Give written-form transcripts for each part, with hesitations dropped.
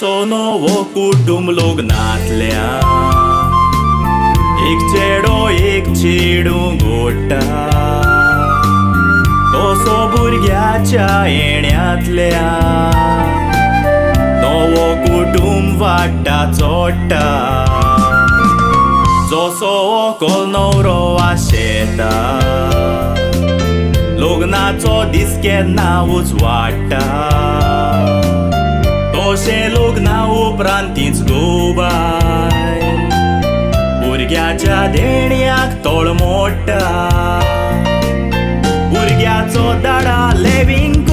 तसो नवो कुटुंब लग्नांतल्या एक चेडो एक चेडू घोट्टा तसो भुरग्याच्या येण्यांतल्या नवो कुटुंब वाडटा चोडटा जसो व्हंकल न्हवरो आशेता लग्नाचो दीस केन्ना उजवाडटा तशें लग्ना उपरांत तीच घोव-बायल भुरग्याच्या देण्याक तळमोडटा भुरग्याचो दाडा लेविंग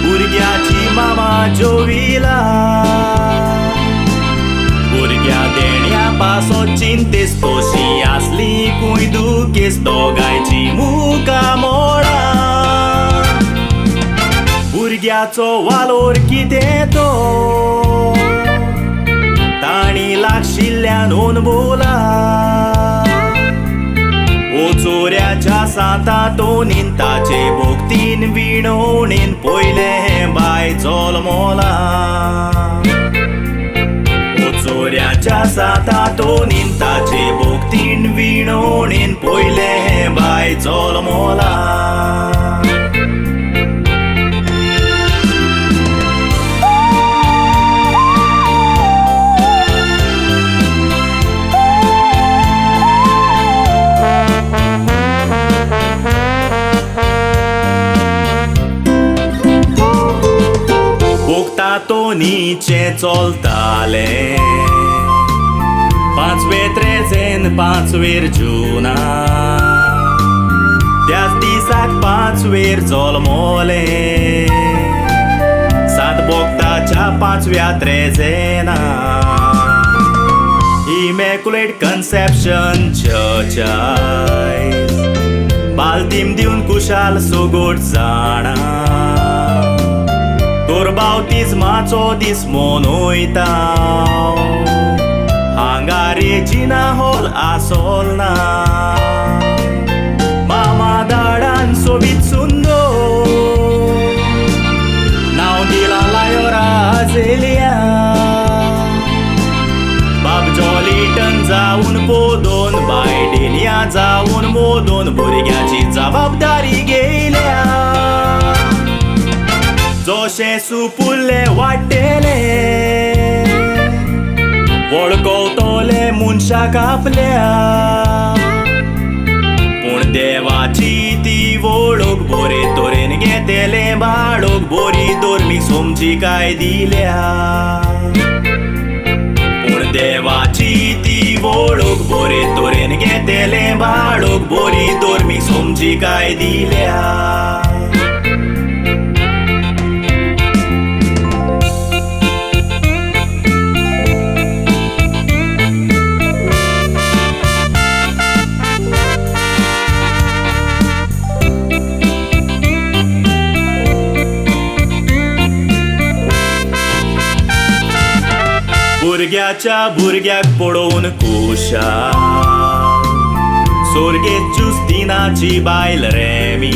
भुरग्याची मामा जोविला भुरग्या देण्या पासो चिंतेस तोशी आसली कुयदुकेस दोगांयची मुखां मोडा भुरग्याचो वालोर कितें तो ताणी लागशिल्ल्यान अणभवला ओ चोऱ्याच्या सांतातोनीन ताचे भोगतीन विणवणेन पयलें हें बाय जल्मला ओ चोऱ्याच्या सांतातोनीन ताचे भोगतीन विणवणेन पयलें हें बाय जल्मला तोनीचे चलताले पांचवे त्रेजेन पांचवेर जुना त्याच दिसाक पांचवेर जल्मले सात बोगताच्या पांचव्या त्रेजेना इमॅक्युलेट कन्सेप्शन चर्च बालतीम दिवन कुशाल सोगोट जाणा तोर बावतिजमाचो दीस मनयता हांगा रेजिना हॉल आसोल ना मामा दाडान सोबीत सुंदर नांव दिला लायोरा आजेलिया बाब जॉलिटन जावन पोदोन बायडेलिया जावन मोदोन भुरग्याची जबाबदारी घेयल्या जशें सुपुल्ले वाडटेले वळखवतले मनशाक आपल्या पूण देवाची ती वळख बरे तरेन घेतले बाळोक बरी धर्मीक समजीकाय दिल्या पूण देवाची ती वळख बरे तरेन घेतले बाळोक बरी धर्मीक समजीकाय दिल्या भुरग्याच्या भुरग्याक पळोवन कुशाल सोर्गेत जुस्तिनाची बायल रेमी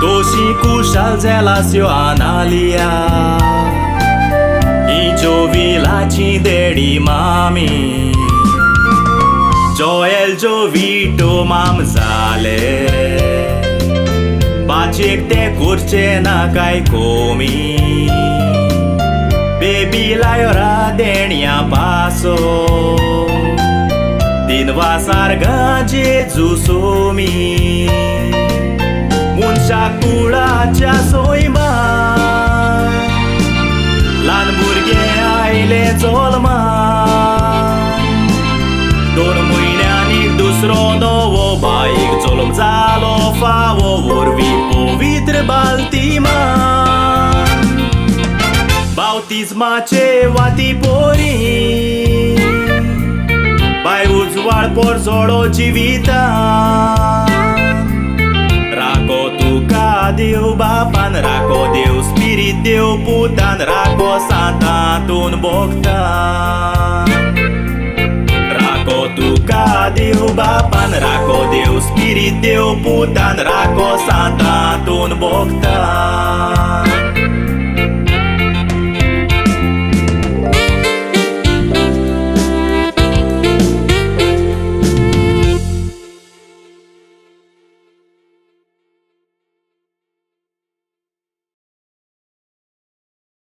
तोशी कुशाल जेलास्यो आनालिया ही जोविलाची देडी मामी जोएल जोविटो माम जाले बाचेक ते करचे ना काय कोमी बेबी लायोरा देण्या पासो दिनवा सारगा जेजू सोमी मनशा कुळाच्या सोयमा ल्हान भुरगे आयले जल्मा 2 म्हयन्यांनी दुसरो नवो बायक जल्म जालो फावो वरवीं पवित्र बाल्तिमा बावतिजमाचे वाती पोरी बाय उजवाड पोरजोडो जिविता राको तुका देव बापान राको देव स्पिरीट देव पुतान राको सांतातून भोगता राको तुका देव बापान राको देव स्पिरीट देव पुतान राको सांतातून भोगता